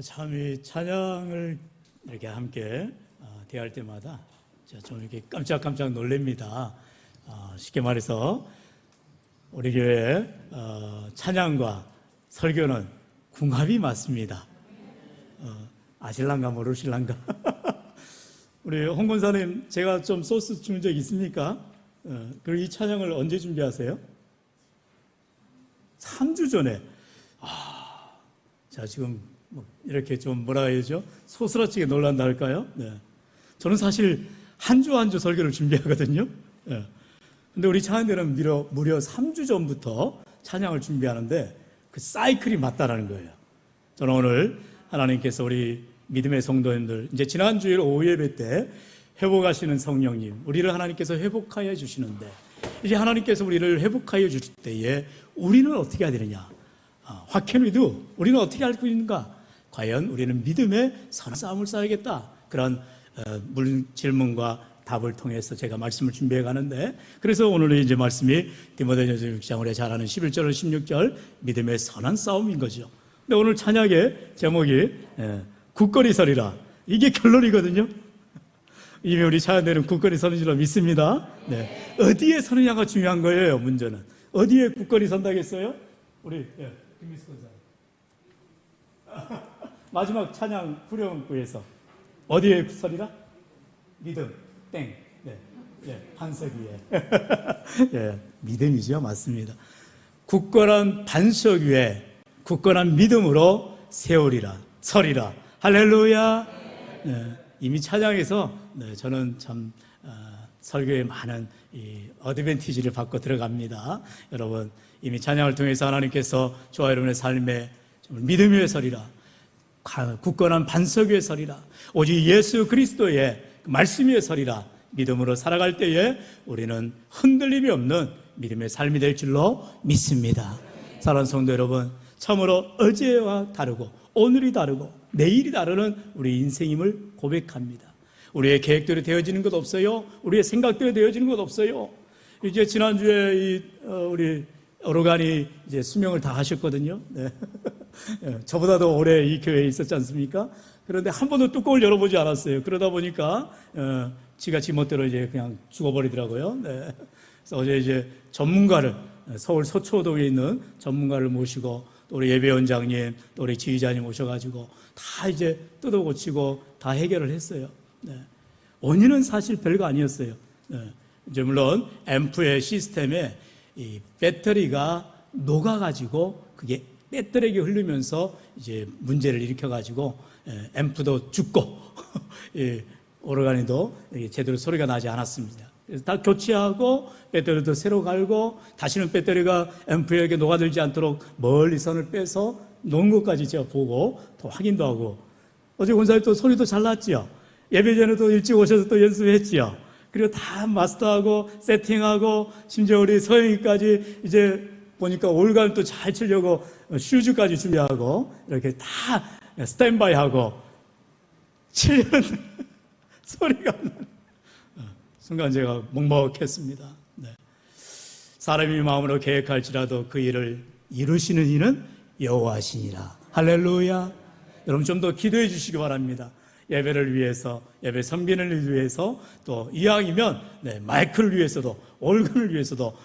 참 이 찬양을 이렇게 함께 대할 때마다 좀 이렇게 깜짝깜짝 놀랍니다. 쉽게 말해서 우리 교회 찬양과 설교는 궁합이 맞습니다. 아실란가 모르실란가? 우리 홍 권사님, 제가 좀 소스 준 적 있습니까? 그리고 이 찬양을 언제 준비하세요? 3주 전에. 자, 지금 이렇게 좀 뭐라 해야죠? 소스라치게 놀란다 할까요? 네. 저는 사실 한 주 한 주 설교를 준비하거든요. 네. 근데 우리 찬양대는 무려 3주 전부터 찬양을 준비하는데 그 사이클이 맞다라는 거예요. 저는 오늘 하나님께서 우리 믿음의 성도님들, 이제 지난 주일 오후 예배 때 회복하시는 성령님, 우리를 하나님께서 회복하여 주시는데, 이제 하나님께서 우리를 회복하여 주실 때에 우리는 어떻게 해야 되느냐? What can we do? 우리는 어떻게 할 수 있는가? 과연 우리는 믿음의 선한 싸움을 싸야겠다. 그런 질문과 답을 통해서 제가 말씀을 준비해 가는데, 그래서 오늘의 이제 말씀이 디모데전서 6장 우리가 잘 아는 11절, 16절 믿음의 선한 싸움인 거죠. 근데 오늘 찬양의 제목이 굳건히 서리라. 이게 결론이거든요. 이미 우리 찬양대는 굳건히 서는 줄로 믿습니다. 네. 어디에 서느냐가 중요한 거예요. 문제는 어디에 굳건히 선다겠어요? 우리 김미수 권사 마지막 찬양 후렴구에서 어디에 서리라? 믿음 땡. 네. 반석 위에. 예, 믿음이죠. 맞습니다. 굳건한 반석 위에 굳건한 믿음으로 세우리라, 서리라. 할렐루야. 네, 이미 찬양에서 저는 참 설교에 많은 이 어드밴티지를 받고 들어갑니다. 여러분, 이미 찬양을 통해서 하나님께서 저와 여러분의 삶에 믿음 위에 서리라, 굳건한 반석 위에 서리라, 오직 예수 그리스도의 말씀 위에 서리라. 믿음으로 살아갈 때에 우리는 흔들림이 없는 믿음의 삶이 될 줄로 믿습니다. 사랑하는 성도 여러분, 참으로 어제와 다르고 오늘이 다르고 내일이 다르는 우리 인생임을 고백합니다. 우리의 계획대로 되어지는 것 없어요. 우리의 생각대로 되어지는 것 없어요. 이제 지난주에 우리 오르간이 이제 수명을 다 하셨거든요. 네. 저보다도 오래 이 교회에 있었지 않습니까? 그런데 한 번도 뚜껑을 열어보지 않았어요. 그러다 보니까 지가 지멋대로 이제 그냥 죽어버리더라고요. 네. 그래서 어제 이제 전문가를, 서울 서초동에 있는 전문가를 모시고, 또 우리 예배원장님, 또 우리 지휘자님 오셔가지고 다 이제 뜯어고치고 다 해결을 했어요. 네. 원인은 사실 별거 아니었어요. 네. 이제 물론 앰프의 시스템에 이 배터리가 녹아가지고 그게 배터리에 흐르면서 이제 문제를 일으켜가지고 앰프도 죽고 오르간이도 제대로 소리가 나지 않았습니다. 그래서 다 교체하고 배터리도 새로 갈고 다시는 배터리가 앰프에게 녹아들지 않도록 멀리 선을 빼서 놓은 것까지 제가 보고 또 확인도 하고, 어제 권사님 또 소리도 잘 났지요. 예배 전에도 일찍 오셔서 또 연습했지요. 그리고 다 마스터하고 세팅하고, 심지어 우리 서영이까지 이제 보니까 올간 또 잘 치려고 슈즈까지 준비하고 이렇게 다 스탠바이하고 치려는 소리가 나는 순간 제가 먹먹했습니다. 네. 사람이 마음으로 계획할지라도 그 일을 이루시는 이는 여호와시니라. 할렐루야. 여러분 좀 더 기도해 주시기 바랍니다. 예배를 위해서, 예배 섬기는 위해서, 또 이왕이면 마이크를 위해서도, 올건을 위해서도,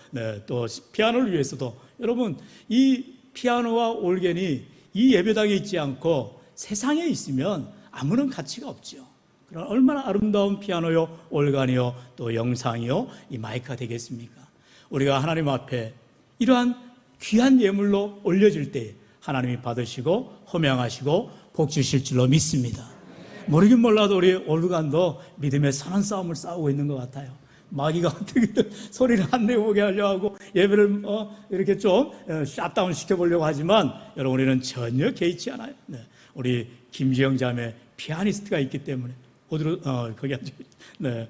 또 피아노를 위해서도. 여러분, 이 피아노와 올건이 이 예배당에 있지 않고 세상에 있으면 아무런 가치가 없죠. 그럼 얼마나 아름다운 피아노요, 올간이요, 또 영상이요, 이 마이크가 되겠습니까? 우리가 하나님 앞에 이러한 귀한 예물로 올려질 때 하나님이 받으시고 호명하시고 복 주실 줄로 믿습니다. 모르긴 몰라도 우리 올간도 믿음의 선한 싸움을 싸우고 있는 것 같아요. 마귀가 어떻게든 소리를 안 내보게 하려고 하고 예배를 이렇게 좀 샷다운 시켜보려고 하지만 여러분, 우리는 전혀 개의치 않아요. 네. 우리 김지영 자매 피아니스트가 있기 때문에 어디로 거기 앉아. 네.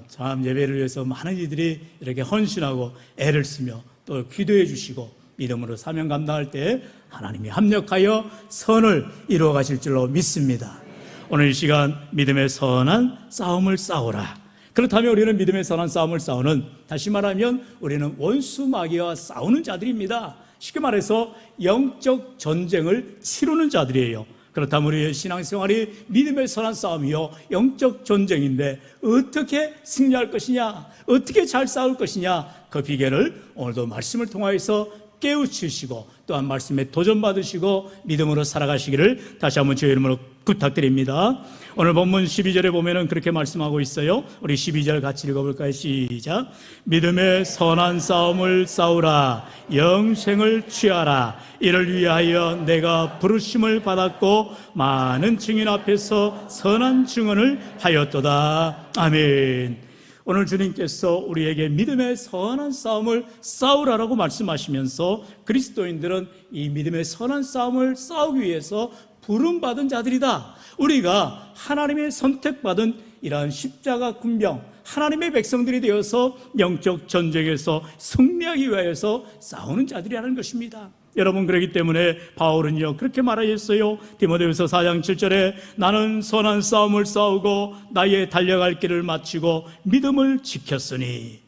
참 예배를 위해서 많은 이들이 이렇게 헌신하고 애를 쓰며 또 기도해 주시고 믿음으로 사명 감당할 때 하나님이 합력하여 선을 이루어 가실 줄로 믿습니다. 오늘 이 시간 믿음의 선한 싸움을 싸우라. 그렇다면 우리는 믿음의 선한 싸움을 싸우는, 다시 말하면 우리는 원수 마귀와 싸우는 자들입니다. 쉽게 말해서 영적 전쟁을 치르는 자들이에요. 그렇다면 우리의 신앙생활이 믿음의 선한 싸움이요 영적 전쟁인데 어떻게 승리할 것이냐, 어떻게 잘 싸울 것이냐, 그 비결을 오늘도 말씀을 통하여서 깨우치시고 또한 말씀에 도전받으시고 믿음으로 살아가시기를 다시 한번 주의 이름으로 부탁드립니다. 오늘 본문 12절에 보면은 그렇게 말씀하고 있어요. 우리 12절 같이 읽어볼까요? 시작. 믿음의 선한 싸움을 싸우라. 영생을 취하라. 이를 위하여 내가 부르심을 받았고 많은 증인 앞에서 선한 증언을 하였도다. 아멘. 오늘 주님께서 우리에게 믿음의 선한 싸움을 싸우라라고 말씀하시면서 그리스도인들은 이 믿음의 선한 싸움을 싸우기 위해서 부름받은 자들이다. 우리가 하나님의 선택받은 이러한 십자가 군병, 하나님의 백성들이 되어서 영적 전쟁에서 승리하기 위해서 싸우는 자들이라는 것입니다. 여러분, 그렇기 때문에 바울은요 그렇게 말하였어요. 디모데후서 4장 7절에 나는 선한 싸움을 싸우고 나의 달려갈 길을 마치고 믿음을 지켰으니,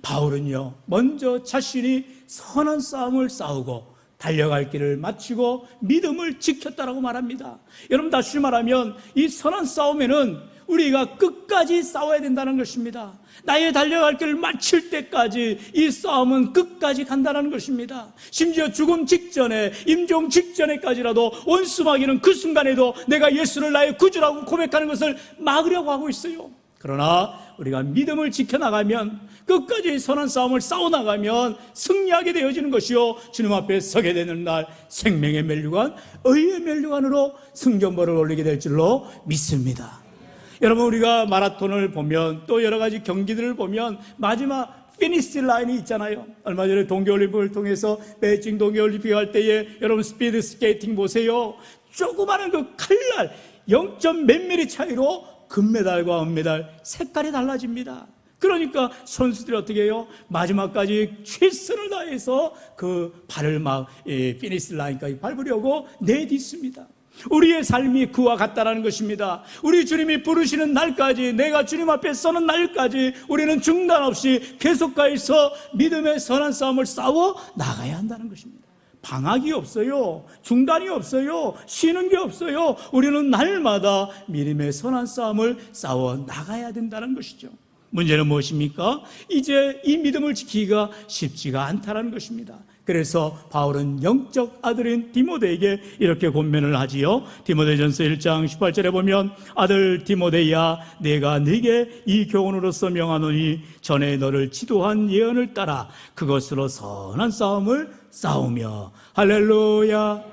바울은요 먼저 자신이 선한 싸움을 싸우고 달려갈 길을 마치고 믿음을 지켰다라고 말합니다. 여러분, 다시 말하면 이 선한 싸움에는 우리가 끝까지 싸워야 된다는 것입니다. 나의 달려갈 길을 마칠 때까지 이 싸움은 끝까지 간다는 것입니다. 심지어 죽음 직전에, 임종 직전에까지라도 원수마귀는 그 순간에도 내가 예수를 나의 구주라고 고백하는 것을 막으려고 하고 있어요. 그러나 우리가 믿음을 지켜나가면, 끝까지 선한 싸움을 싸워나가면 승리하게 되어지는 것이요 주님 앞에 서게 되는 날 생명의 면류관, 의의 면류관으로 승전보를 올리게 될 줄로 믿습니다. 여러분, 우리가 마라톤을 보면 또 여러 가지 경기들을 보면 마지막 피니시 라인이 있잖아요. 얼마 전에 동계올림픽을 통해서 베이징 동계올림픽 할 때에 여러분 스피드 스케이팅 보세요. 조그마한 그 칼날 0점 몇 미리 차이로 금메달과 은메달 색깔이 달라집니다. 그러니까 선수들이 어떻게 해요? 마지막까지 최선을 다해서 그 발을 막 피니시 라인까지 밟으려고 내딛습니다. 우리의 삶이 그와 같다라는 것입니다. 우리 주님이 부르시는 날까지, 내가 주님 앞에 서는 날까지 우리는 중단 없이 계속해서 믿음의 선한 싸움을 싸워 나가야 한다는 것입니다. 방학이 없어요. 중단이 없어요. 쉬는 게 없어요. 우리는 날마다 믿음의 선한 싸움을 싸워 나가야 된다는 것이죠. 문제는 무엇입니까? 이제 이 믿음을 지키기가 쉽지가 않다는 것입니다. 그래서 바울은 영적 아들인 디모데에게 이렇게 권면을 하지요. 디모데전서 1장 18절에 보면 아들 디모데야, 내가 네게 이 교훈으로서 명하노니 전에 너를 지도한 예언을 따라 그것으로 선한 싸움을 싸우며. 할렐루야.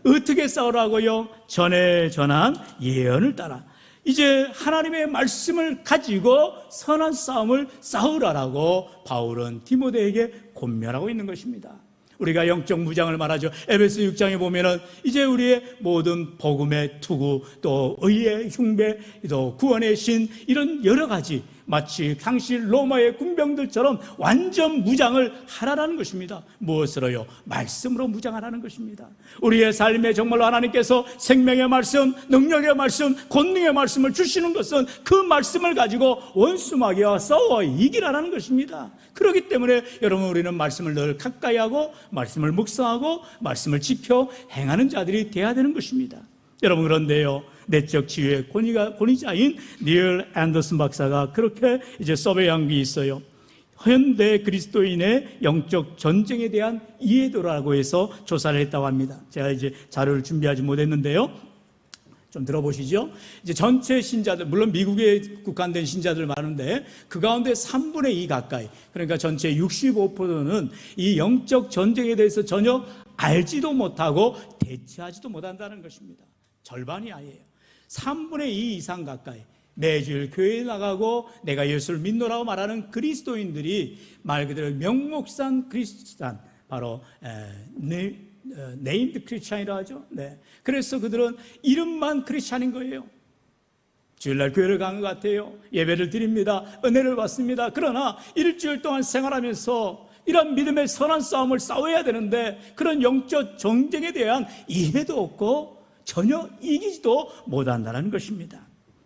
어떻게 싸우라고요? 전에 전한 예언을 따라. 이제 하나님의 말씀을 가지고 선한 싸움을 싸우라라고 바울은 디모데에게 권면하고 있는 것입니다. 우리가 영적 무장을 말하죠. 에베소 6장에 보면은 이제 우리의 모든 복음의 투구, 또 의의 흉배, 또 구원의 신, 이런 여러 가지 마치 당시 로마의 군병들처럼 완전 무장을 하라는 것입니다. 무엇으로요? 말씀으로 무장하라는 것입니다. 우리의 삶에 정말로 하나님께서 생명의 말씀, 능력의 말씀, 권능의 말씀을 주시는 것은 그 말씀을 가지고 원수마귀와 싸워 이기라는 것입니다. 그렇기 때문에 여러분, 우리는 말씀을 늘 가까이 하고 말씀을 묵상하고 말씀을 지켜 행하는 자들이 되어야 되는 것입니다. 여러분, 그런데요, 내적 치유의 권위자인 닐 앤더슨 박사가 그렇게 이제 서베이한 게 있어요. 현대 그리스도인의 영적 전쟁에 대한 이해도라고 해서 조사를 했다고 합니다. 제가 이제 자료를 준비하지 못했는데요, 좀 들어보시죠. 이제 전체 신자들, 물론 미국에 국한된 신자들 많은데 그 가운데 3분의 2 가까이, 그러니까 전체 65%는 이 영적 전쟁에 대해서 전혀 알지도 못하고 대처하지도 못한다는 것입니다. 절반이 아니에요. 3분의 2 이상 가까이 매주일 교회에 나가고 내가 예수를 믿노라고 말하는 그리스도인들이 말 그대로 명목상 크리스찬, 바로 네임드 크리스찬이라고 하죠. 네. 그래서 그들은 이름만 크리스찬인 거예요. 주일날 교회를 가는 것 같아요. 예배를 드립니다. 은혜를 받습니다. 그러나 일주일 동안 생활하면서 이런 믿음의 선한 싸움을 싸워야 되는데 그런 영적 전쟁에 대한 이해도 없고 전혀 이기지도 못한다는 것입니다.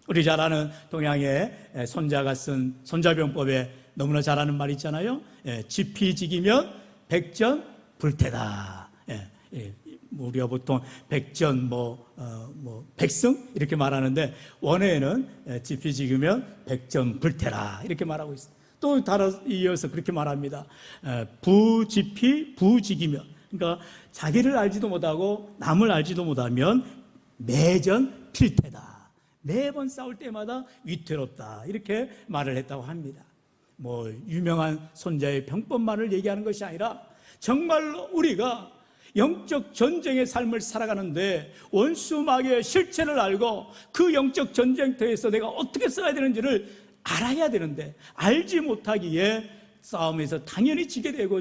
우리 잘 아는 동양의 손자가 쓴 손자병법에 너무나 잘 아는 말 있잖아요. 지피지기면 백전 불태다. 우리가 보통 백전, 백승 이렇게 말하는데 원어에는 지피 지으면 백전 불태라 이렇게 말하고 있어요. 또 따라 이어서 그렇게 말합니다. 부지피 부지기면, 그러니까 자기를 알지도 못하고 남을 알지도 못하면 매전 필태다. 매번 싸울 때마다 위태롭다 이렇게 말을 했다고 합니다. 유명한 손자의 병법만을 얘기하는 것이 아니라 정말로 우리가 영적 전쟁의 삶을 살아가는데 원수 마귀의 실체를 알고 그 영적 전쟁터에서 내가 어떻게 써야 되는지를 알아야 되는데 알지 못하기에 싸움에서 당연히 지게 되고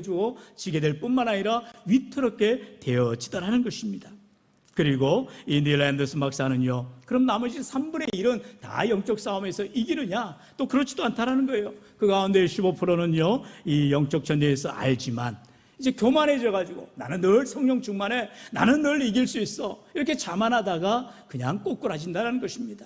지게 될 뿐만 아니라 위태롭게 되어지더라는 것입니다. 그리고 이 닐 앤더슨 박사는요, 그럼 나머지 3분의 1은 다 영적 싸움에서 이기느냐? 또 그렇지도 않다라는 거예요. 그 가운데 15%는요 이 영적 전쟁에서 알지만 이제 교만해져가지고 나는 늘 성령 충만해, 나는 늘 이길 수 있어, 이렇게 자만하다가 그냥 꼬꾸라진다는 것입니다.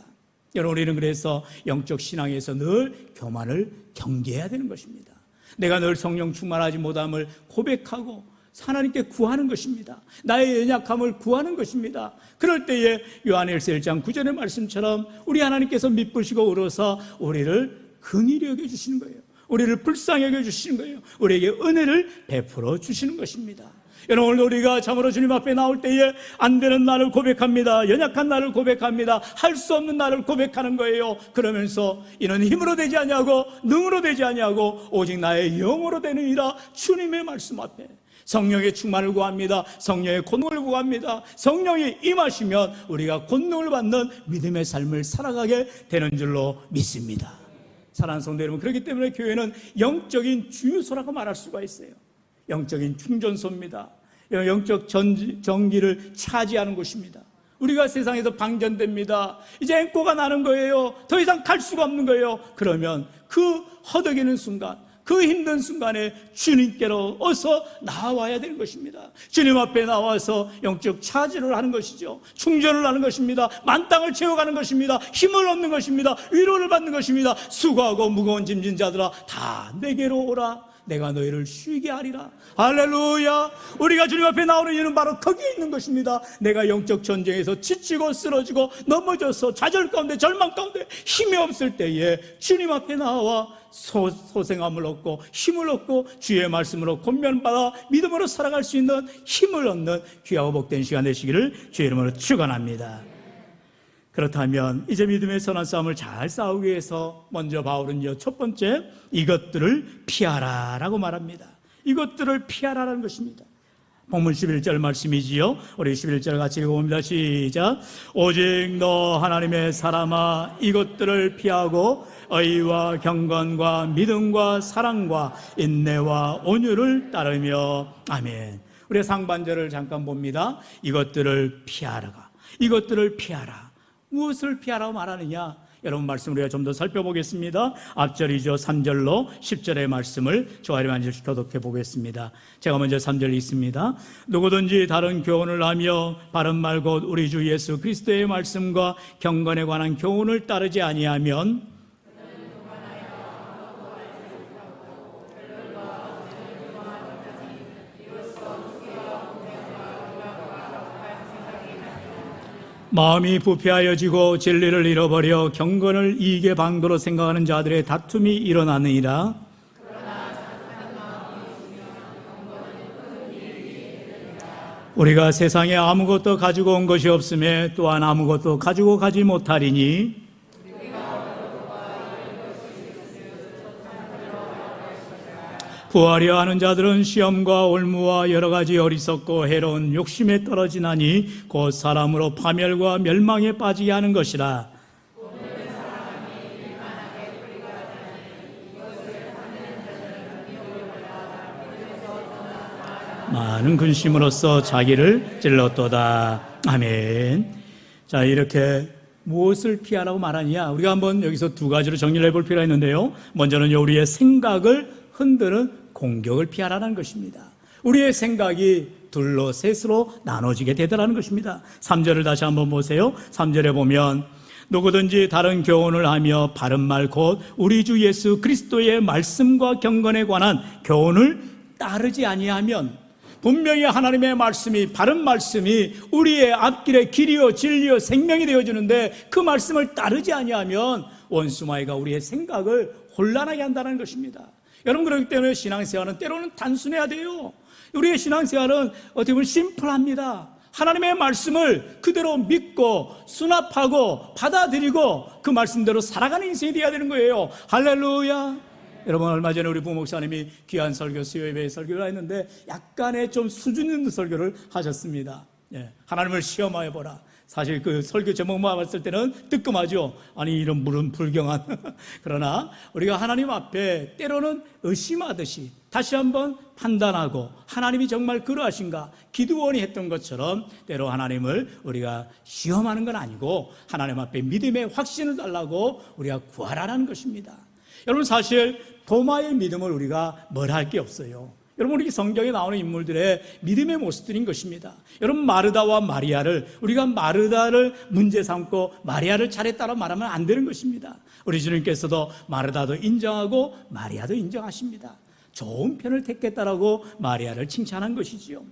여러분, 우리는 그래서 영적 신앙에서 늘 교만을 경계해야 되는 것입니다. 내가 늘 성령 충만하지 못함을 고백하고 하나님께 구하는 것입니다. 나의 연약함을 구하는 것입니다. 그럴 때에 요한일서 1장 9절의 말씀처럼 우리 하나님께서 미쁘시고 의로서 우리를 긍휼히 여겨주시는 거예요. 우리를 불쌍히 여겨주시는 거예요. 우리에게 은혜를 베풀어 주시는 것입니다. 여러분, 오늘 우리가 참으로 주님 앞에 나올 때에 안 되는 나를 고백합니다. 연약한 나를 고백합니다. 할 수 없는 나를 고백하는 거예요. 그러면서 이는 힘으로 되지 아니하고 능으로 되지 아니하고 오직 나의 영으로 되느니라. 주님의 말씀 앞에 성령의 충만을 구합니다. 성령의 권능을 구합니다. 성령이 임하시면 우리가 권능을 받는 믿음의 삶을 살아가게 되는 줄로 믿습니다. 사랑하는 성도 여러분, 그렇기 때문에 교회는 영적인 주유소라고 말할 수가 있어요. 영적인 충전소입니다. 영적 전기를 차지하는 곳입니다. 우리가 세상에서 방전됩니다. 이제 앵꼬가 나는 거예요. 더 이상 갈 수가 없는 거예요. 그러면 그 허덕이는 순간, 그 힘든 순간에 주님께로 어서 나와야 되는 것입니다. 주님 앞에 나와서 영적 차지를 하는 것이죠. 충전을 하는 것입니다. 만땅을 채워가는 것입니다. 힘을 얻는 것입니다. 위로를 받는 것입니다. 수고하고 무거운 짐진 자들아 다 내게로 오라. 내가 너희를 쉬게 하리라. 할렐루야. 우리가 주님 앞에 나오는 이유는 바로 거기에 있는 것입니다. 내가 영적 전쟁에서 지치고 쓰러지고 넘어져서 좌절 가운데 절망 가운데 힘이 없을 때에 주님 앞에 나와 소생함을 얻고 힘을 얻고 주의 말씀으로 권면받아 믿음으로 살아갈 수 있는 힘을 얻는 귀하고 복된 시간 되시기를 주의 이름으로 축원합니다. 그렇다면 이제 믿음의 선한 싸움을 잘 싸우기 위해서 먼저 바울은요, 첫 번째 이것들을 피하라 라고 말합니다. 이것들을 피하라라는 것입니다. 본문 11절 말씀이지요. 우리 11절 같이 읽어봅니다. 시작. 오직 너 하나님의 사람아 이것들을 피하고 의와 경건과 믿음과 사랑과 인내와 온유를 따르며. 아멘. 우리 상반절을 잠깐 봅니다. 이것들을 피하라가, 이것들을 피하라. 무엇을 피하라고 말하느냐? 여러분 말씀 우리가 좀 더 살펴보겠습니다. 앞절이죠. 3절로 10절의 말씀을 조아림 한 절씩 교독해 보겠습니다. 제가 먼저 3절 읽습니다. 누구든지 다른 교훈을 하며 바른 말 곧 우리 주 예수 그리스도의 말씀과 경건에 관한 교훈을 따르지 아니하면 마음이 부패하여지고 진리를 잃어버려 경건을 이익의 방도로 생각하는 자들의 다툼이 일어나느니라. 우리가 세상에 아무것도 가지고 온 것이 없음에 또한 아무것도 가지고 가지 못하리니 구하려 하는 자들은 시험과 올무와 여러 가지 어리석고 해로운 욕심에 떨어지나니 곧 사람으로 파멸과 멸망에 빠지게 하는 것이라. 많은 근심으로써 자기를 찔렀도다. 아멘. 자, 이렇게 무엇을 피하라고 말하냐? 우리가 한번 여기서 두 가지로 정리를 해볼 필요가 있는데요. 먼저는요, 우리의 생각을 흔드는 공격을 피하라는 것입니다. 우리의 생각이 둘로 셋으로 나눠지게 되더라는 것입니다. 3절을 다시 한번 보세요. 3절에 보면 누구든지 다른 교훈을 하며 바른 말 곧 우리 주 예수 그리스도의 말씀과 경건에 관한 교훈을 따르지 아니하면, 분명히 하나님의 말씀이, 바른 말씀이 우리의 앞길의 길이요 진리요 생명이 되어주는데 그 말씀을 따르지 아니하면 원수마귀가 우리의 생각을 혼란하게 한다는 것입니다. 여러분, 그렇기 때문에 신앙생활은 때로는 단순해야 돼요. 우리의 신앙생활은 어떻게 보면 심플합니다. 하나님의 말씀을 그대로 믿고 수납하고 받아들이고 그 말씀대로 살아가는 인생이 되어야 되는 거예요. 할렐루야. 여러분, 얼마 전에 우리 부목사님이 귀한 설교, 수요예배 설교를 했는데 약간의 좀 수준 있는 설교를 하셨습니다. 하나님을 시험하여 보라. 사실 그 설교 제목만 봤을 때는 뜨끔하죠. 아니, 이런 물은 불경한. 그러나 우리가 하나님 앞에 때로는 의심하듯이 다시 한번 판단하고 하나님이 정말 그러하신가, 기드온이 했던 것처럼 때로 하나님을 우리가 시험하는 건 아니고 하나님 앞에 믿음의 확신을 달라고 우리가 구하라는 것입니다. 여러분, 사실 도마의 믿음을 우리가 뭘 할 게 없어요. 여러분, 우리 성경에 나오는 인물들의 믿음의 모습들인 것입니다. 여러분, 마르다와 마리아를, 우리가 마르다를 문제 삼고 마리아를 차례따라 말하면 안 되는 것입니다. 우리 주님께서도 마르다도 인정하고 마리아도 인정하십니다. 좋은 편을 택했다라고 마리아를 칭찬한 것이지요.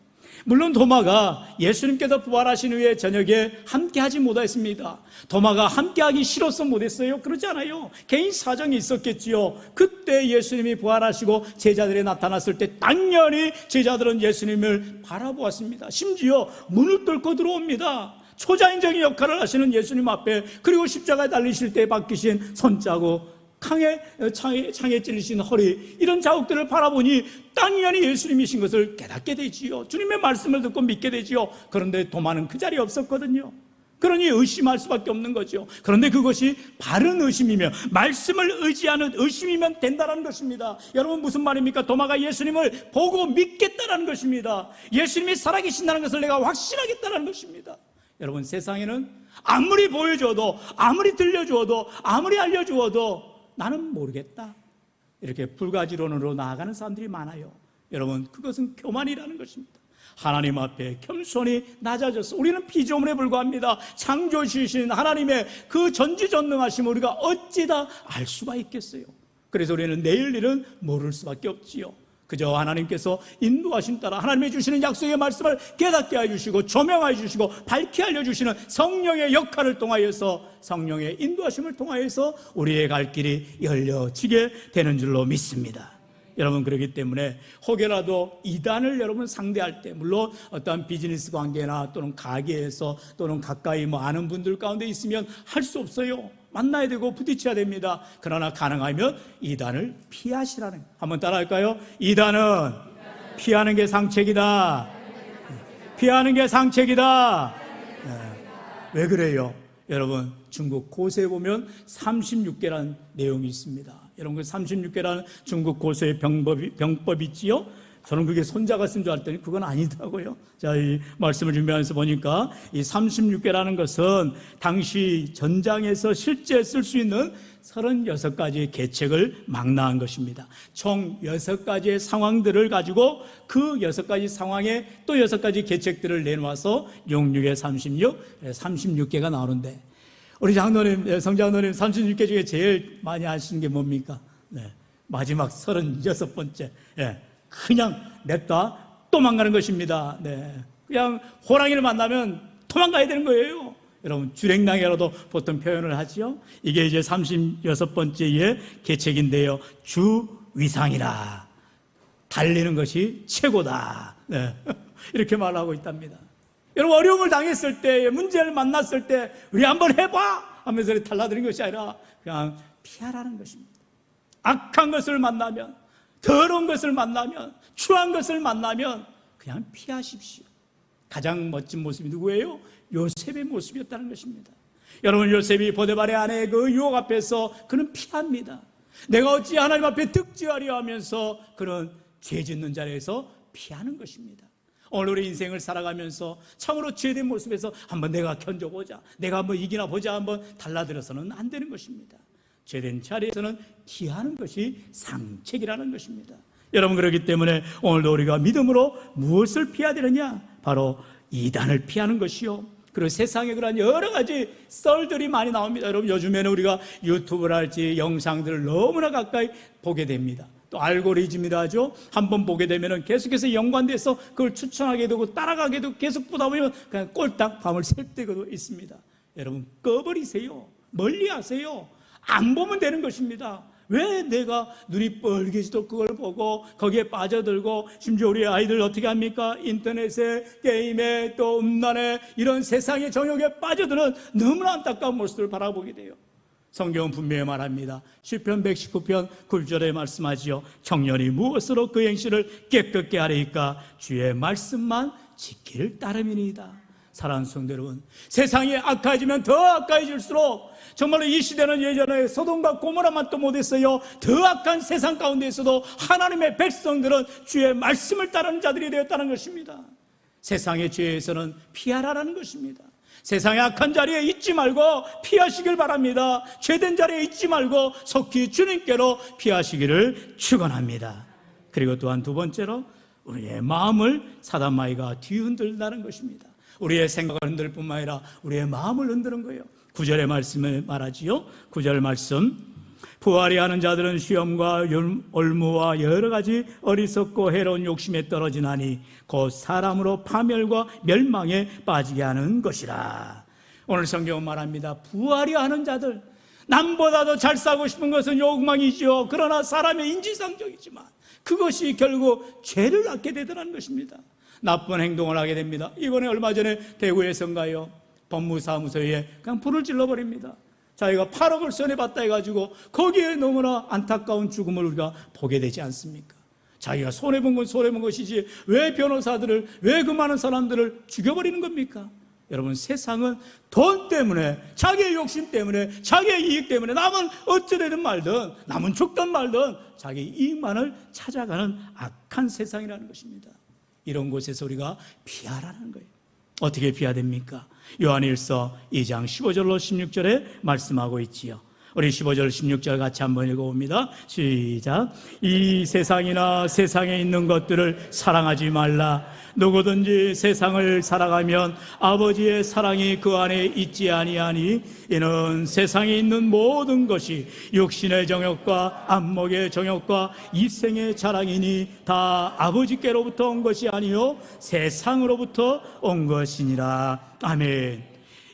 물론 도마가 예수님께서 부활하신 후에 저녁에 함께하지 못했습니다. 도마가 함께하기 싫어서 못했어요? 그러지 않아요. 개인 사정이 있었겠지요. 그때 예수님이 부활하시고 제자들이 나타났을 때 당연히 제자들은 예수님을 바라보았습니다. 심지어 문을 뚫고 들어옵니다. 초자연적인 역할을 하시는 예수님 앞에, 그리고 십자가에 달리실 때 박히신 손자국, 창에 찔리신 허리, 이런 자국들을 바라보니 당연히 예수님이신 것을 깨닫게 되지요. 주님의 말씀을 듣고 믿게 되지요. 그런데 도마는 그 자리에 없었거든요. 그러니 의심할 수밖에 없는 거죠. 그런데 그것이 바른 의심이며 말씀을 의지하는 의심이면 된다는 것입니다. 여러분, 무슨 말입니까? 도마가 예수님을 보고 믿겠다는 것입니다. 예수님이 살아계신다는 것을 내가 확신하겠다는 것입니다. 여러분, 세상에는 아무리 보여줘도, 아무리 들려주어도, 아무리 알려주어도 나는 모르겠다, 이렇게 불가지론으로 나아가는 사람들이 많아요. 여러분, 그것은 교만이라는 것입니다. 하나님 앞에 겸손히 낮아져서 우리는 피조물에 불과합니다. 창조주신 하나님의 그 전지전능하심을 우리가 어찌 다 알 수가 있겠어요? 그래서 우리는 내일 일은 모를 수밖에 없지요. 그저 하나님께서 인도하심 따라 하나님이 주시는 약속의 말씀을 깨닫게 해주시고 조명해 주시고 밝게 알려주시는 성령의 역할을 통하여서, 성령의 인도하심을 통하여서 우리의 갈 길이 열려지게 되는 줄로 믿습니다. 여러분, 그렇기 때문에 혹여라도 이단을 여러분 상대할 때, 물론 어떠한 비즈니스 관계나 또는 가게에서 또는 가까이 아는 분들 가운데 있으면 할 수 없어요. 만나야 되고 부딪혀야 됩니다. 그러나 가능하면 이단을 피하시라는, 한번 따라할까요? 이단은 피하는 게 상책이다. 피하는 게 상책이다. 왜 그래요? 여러분, 중국 고서에 보면 36개라는 내용이 있습니다. 여러분, 그 36개라는 중국 고서의 병법이 있지요? 저는 그게 손자가 쓴 줄 알았더니 그건 아니더라고요. 자, 이 말씀을 준비하면서 보니까 이 36개라는 것은 당시 전장에서 실제 쓸 수 있는 36가지의 계책을 망라한 것입니다. 총 6가지의 상황들을 가지고 그 6가지 상황에 또 6가지 계책들을 내놓아서 66에 36개가 나오는데, 우리 장로님, 성장로님 36개 중에 제일 많이 하시는 게 뭡니까? 마지막 36번째. 그냥 냅다 도망가는 것입니다. 그냥 호랑이를 만나면 도망가야 되는 거예요. 여러분, 주랭랑이라도 보통 표현을 하지요. 이게 이제 36번째의 계책인데요. 주위상이라, 달리는 것이 최고다. 이렇게 말하고 있답니다. 여러분, 어려움을 당했을 때, 문제를 만났을 때 우리 한번 해봐 하면서 달라드는 것이 아니라 그냥 피하라는 것입니다. 악한 것을 만나면, 더러운 것을 만나면, 추한 것을 만나면 그냥 피하십시오. 가장 멋진 모습이 누구예요? 요셉의 모습이었다는 것입니다. 여러분, 요셉이 보데발의 아내의 그 유혹 앞에서 그는 피합니다. 내가 어찌 하나님 앞에 득지하려 하면서 그는 죄 짓는 자리에서 피하는 것입니다. 오늘 우리 인생을 살아가면서 참으로 죄된 모습에서 한번 내가 견뎌보자, 내가 한번 이기나 보자, 한번 달라들어서는 안 되는 것입니다. 죄된 자리에서는 피하는 것이 상책이라는 것입니다. 여러분, 그렇기 때문에 오늘도 우리가 믿음으로 무엇을 피해야 되느냐? 바로 이단을 피하는 것이요. 그리고 세상에 그런 여러 가지 썰들이 많이 나옵니다. 여러분, 요즘에는 우리가 유튜브랄지 영상들을 너무나 가까이 보게 됩니다. 또 알고리즘이라죠. 한번 보게 되면 계속해서 연관돼서 그걸 추천하게 되고 따라가게 되고 계속 보다 보면 그냥 꼴딱 밤을 샐 때도 있습니다. 여러분, 꺼버리세요. 멀리하세요. 안 보면 되는 것입니다. 왜 내가 눈이 뻘개지도 그걸 보고 거기에 빠져들고, 심지어 우리 아이들 어떻게 합니까? 인터넷에, 게임에, 또 음란에, 이런 세상의 정욕에 빠져드는 너무나 안타까운 모습을 바라보게 돼요. 성경은 분명히 말합니다. 시편 119편 9절에 말씀하지요. 청년이 무엇으로 그 행실을 깨끗게 하리까? 주의 말씀만 지키를 따름이니이다. 사랑하는 성도 여러분, 세상이 악해지면 더 악해질수록 정말로 이 시대는 예전에 소돔과 고모라만 또 못했어요. 더 악한 세상 가운데에서도 하나님의 백성들은 주의 말씀을 따르는 자들이 되었다는 것입니다. 세상의 죄에서는 피하라는 것입니다. 세상의 악한 자리에 있지 말고 피하시길 바랍니다. 죄된 자리에 있지 말고 속히 주님께로 피하시기를 축원합니다. 그리고 또한 두 번째로 우리의 마음을 사단마귀가 뒤흔들다는 것입니다. 우리의 생각을 흔들 뿐만 아니라 우리의 마음을 흔드는 거예요. 9절의 말씀을 말하지요. 9절 말씀, 부활이 하는 자들은 시험과 올무와 여러 가지 어리석고 해로운 욕심에 떨어지나니 곧 사람으로 파멸과 멸망에 빠지게 하는 것이라. 오늘 성경은 말합니다. 부활이 하는 자들, 남보다도 잘 살고 싶은 것은 욕망이죠. 그러나 사람의 인지상정이지만 그것이 결국 죄를 낳게 되더라는 것입니다. 나쁜 행동을 하게 됩니다. 이번에 얼마 전에 대구에선가요, 법무사무소에 그냥 불을 질러버립니다. 자기가 8억을 손해봤다 해가지고 거기에 너무나 안타까운 죽음을 우리가 보게 되지 않습니까? 자기가 손해본 건 손해본 것이지 왜 변호사들을, 왜 그 많은 사람들을 죽여버리는 겁니까? 여러분, 세상은 돈 때문에, 자기의 욕심 때문에, 자기의 이익 때문에 남은 어찌되든 말든, 남은 죽든 말든 자기 이익만을 찾아가는 악한 세상이라는 것입니다. 이런 곳에서 우리가 피하라는 거예요. 어떻게 피해야 됩니까? 요한일서 2장 15절로 16절에 말씀하고 있지요. 우리 15절 16절 같이 한번 읽어봅니다. 시작. 이 세상이나 세상에 있는 것들을 사랑하지 말라. 누구든지 세상을 사랑하면 아버지의 사랑이 그 안에 있지 아니하니 이는 세상에 있는 모든 것이 육신의 정욕과 안목의 정욕과 이생의 자랑이니 다 아버지께로부터 온 것이 아니요 세상으로부터 온 것이니라. 아멘.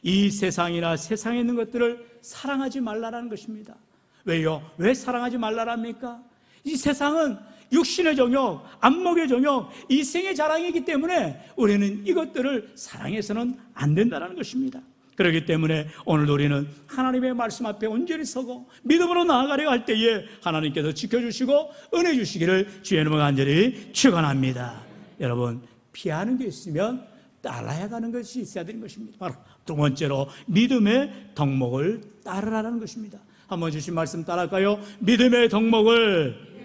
이 세상이나 세상에 있는 것들을 사랑하지 말라라는 것입니다. 왜요? 왜 사랑하지 말라랍니까? 이 세상은 육신의 정욕, 안목의 정욕, 이생의 자랑이기 때문에 우리는 이것들을 사랑해서는 안 된다는 것입니다. 그렇기 때문에 오늘 우리는 하나님의 말씀 앞에 온전히 서고 믿음으로 나아가려 할 때에 하나님께서 지켜주시고 은혜 주시기를 주의 이름으로 간절히 축원합니다. 여러분, 피하는 게 있으면 따라야 가는 것이 있어야 되는 것입니다. 바로 두 번째로 믿음의 덕목을 따르라는 것입니다. 한번 주신 말씀 따라할까요? 믿음의 덕목을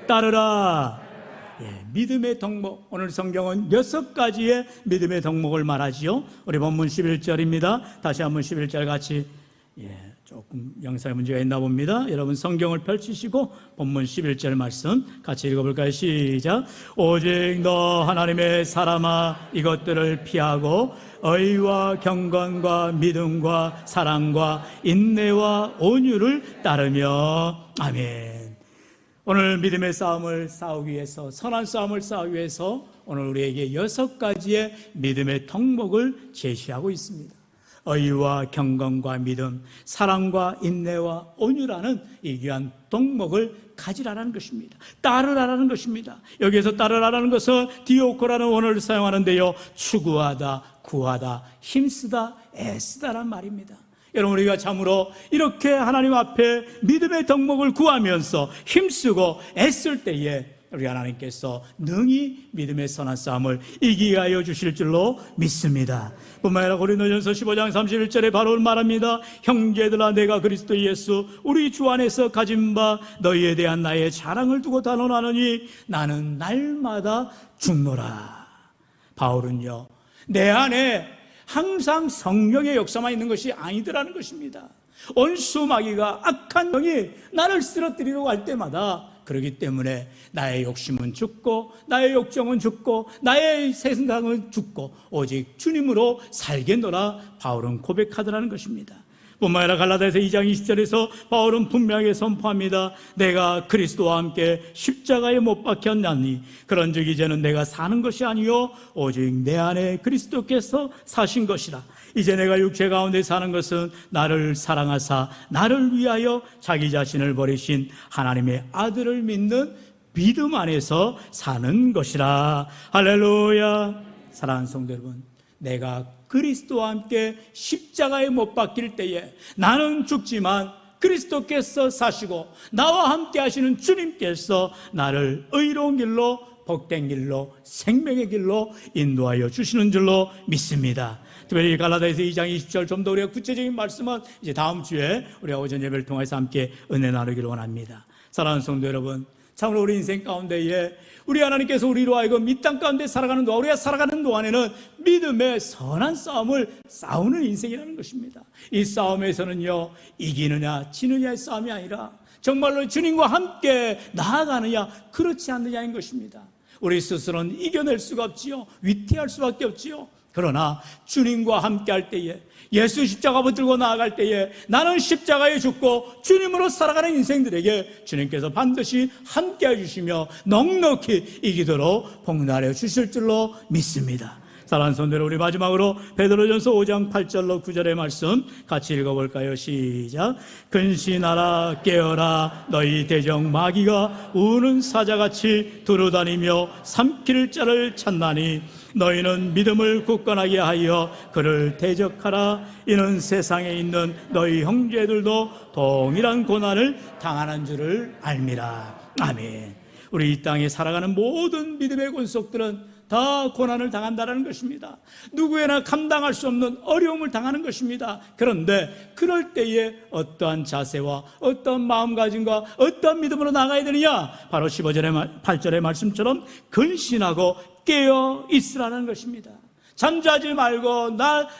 따르라. 예, 믿음의 덕목. 오늘 성경은 6가지의 믿음의 덕목을 말하지요. 우리 본문 11절입니다. 다시 한번 11절 같이, 조금 영상에 문제가 있나 봅니다. 여러분 성경을 펼치시고 본문 11절 말씀 같이 읽어볼까요? 시작. 오직 너 하나님의 사람아 이것들을 피하고 의와 경건과 믿음과 사랑과 인내와 온유를 따르며. 아멘. 오늘 믿음의 싸움을 싸우기 위해서, 선한 싸움을 싸우기 위해서 오늘 우리에게 6가지의 믿음의 덕목을 제시하고 있습니다. 의와 경건과 믿음, 사랑과 인내와 온유라는 이 귀한 덕목을 가지라는 것입니다. 따르라는 것입니다. 여기에서 따르라는 것은 디오코라는 원어를 사용하는데요, 추구하다, 구하다, 힘쓰다, 애쓰다란 말입니다. 여러분, 우리가 참으로 이렇게 하나님 앞에 믿음의 덕목을 구하면서 힘쓰고 애쓸 때에 우리 하나님께서 능히 믿음의 선한 싸움을 이기게 하여 주실 줄로 믿습니다. 뿐만 아니라 고린도전서 15장 31절에 바로 말합니다. 형제들아, 내가 그리스도 예수 우리 주 안에서 가진 바 너희에 대한 나의 자랑을 두고 단언하노니 나는 날마다 죽노라. 바울은요, 내 안에 항상 성령의 역사만 있는 것이 아니더라는 것입니다. 원수 마귀가, 악한 영이 나를 쓰러뜨리려고 할 때마다, 그렇기 때문에 나의 욕심은 죽고 나의 욕정은 죽고 나의 생각은 죽고 오직 주님으로 살겠노라 바울은 고백하더라는 것입니다. 뿐만 아니라 갈라디아서 2장 20절에서 바울은 분명하게 선포합니다. 내가 그리스도와 함께 십자가에 못 박혔나니 그런즉 이제는 내가 사는 것이 아니요 오직 내 안에 그리스도께서 사신 것이라. 이제 내가 육체 가운데 사는 것은 나를 사랑하사 나를 위하여 자기 자신을 버리신 하나님의 아들을 믿는 믿음 안에서 사는 것이라. 할렐루야. 사랑하는 성도 여러분, 내가 그리스도와 함께 십자가에 못 박힐 때에 나는 죽지만 그리스도께서 사시고 나와 함께 하시는 주님께서 나를 의로운 길로, 복된 길로, 생명의 길로 인도하여 주시는 줄로 믿습니다. 특별히 갈라디아서 2장 20절 좀 더 우리가 구체적인 말씀은 이제 다음 주에 우리가 오전 예배를 통해서 함께 은혜 나누기를 원합니다. 사랑하는 성도 여러분, 참으로 우리 인생 가운데에 우리 하나님께서 우리로 하여금 이 땅 가운데 살아가는 동안, 우리가 살아가는 동안에는 믿음의 선한 싸움을 싸우는 인생이라는 것입니다. 이 싸움에서는요, 이기느냐 지느냐의 싸움이 아니라 정말로 주님과 함께 나아가느냐 그렇지 않느냐인 것입니다. 우리 스스로는 이겨낼 수가 없지요. 위태할 수밖에 없지요. 그러나 주님과 함께 할 때에, 예수 십자가 붙들고 나아갈 때에 나는 십자가에 죽고 주님으로 살아가는 인생들에게 주님께서 반드시 함께 해주시며 넉넉히 이기도록 복날해 주실 줄로 믿습니다. 사랑하는 성도들, 우리 마지막으로 베드로전서 5장 8절로 9절의 말씀 같이 읽어볼까요? 시작. 근신하라, 깨어라, 너희 대적 마귀가 우는 사자같이 두루다니며 삼킬 자를 찾나니 너희는 믿음을 굳건하게 하여 그를 대적하라. 이는 세상에 있는 너희 형제들도 동일한 고난을 당하는 줄을 알미라. 아멘. 우리 이 땅에 살아가는 모든 믿음의 권속들은 다 고난을 당한다는 것입니다. 누구에나 감당할 수 없는 어려움을 당하는 것입니다. 그런데 그럴 때에 어떠한 자세와 어떠한 마음가짐과 어떠한 믿음으로 나가야 되느냐? 바로 15절의 8절의 말씀처럼 근신하고 깨어 있으라는 것입니다. 잠자지 말고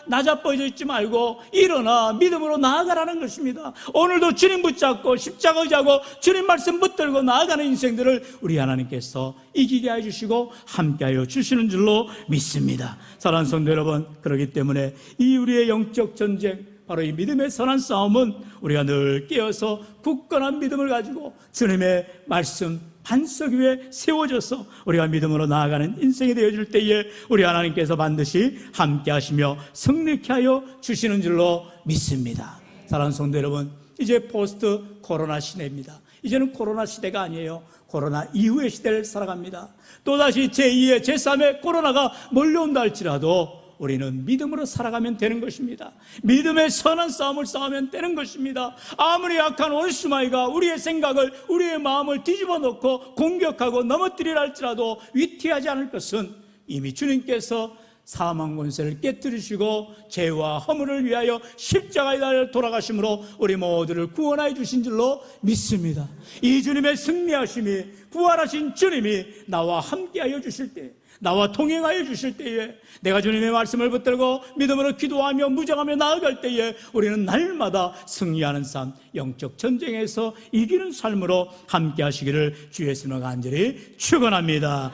나자빠져 있지 말고 일어나 믿음으로 나아가라는 것입니다. 오늘도 주님 붙잡고 십자가 의지하고 주님 말씀 붙들고 나아가는 인생들을 우리 하나님께서 이기게 해주시고 함께하여 주시는 줄로 믿습니다. 사랑하는 성도 여러분, 그렇기 때문에 이 우리의 영적 전쟁, 바로 이 믿음의 선한 싸움은 우리가 늘 깨어서 굳건한 믿음을 가지고 주님의 말씀 반석 위에 세워져서 우리가 믿음으로 나아가는 인생이 되어질 때에 우리 하나님께서 반드시 함께 하시며 승리케 하여 주시는 줄로 믿습니다. 사랑하는 성도 여러분, 이제 포스트 코로나 시대입니다. 이제는 코로나 시대가 아니에요. 코로나 이후의 시대를 살아갑니다. 또다시 제2의 제3의 코로나가 몰려온다 할지라도 우리는 믿음으로 살아가면 되는 것입니다. 믿음의 선한 싸움을 싸우면 되는 것입니다. 아무리 약한 원수마귀가 우리의 생각을, 우리의 마음을 뒤집어 놓고 공격하고 넘어뜨리라 할지라도 위태하지 않을 것은 이미 주님께서 사망 권세를 깨뜨리시고 죄와 허물을 위하여 십자가에 달려 돌아가심으로 우리 모두를 구원하여 주신 줄로 믿습니다. 이 주님의 승리하심이, 부활하신 주님이 나와 함께하여 주실 때, 나와 동행하여 주실 때에, 내가 주님의 말씀을 붙들고 믿음으로 기도하며 무장하며 나아갈 때에 우리는 날마다 승리하는 삶, 영적 전쟁에서 이기는 삶으로 함께 하시기를 주 예수님과 간절히 축원합니다.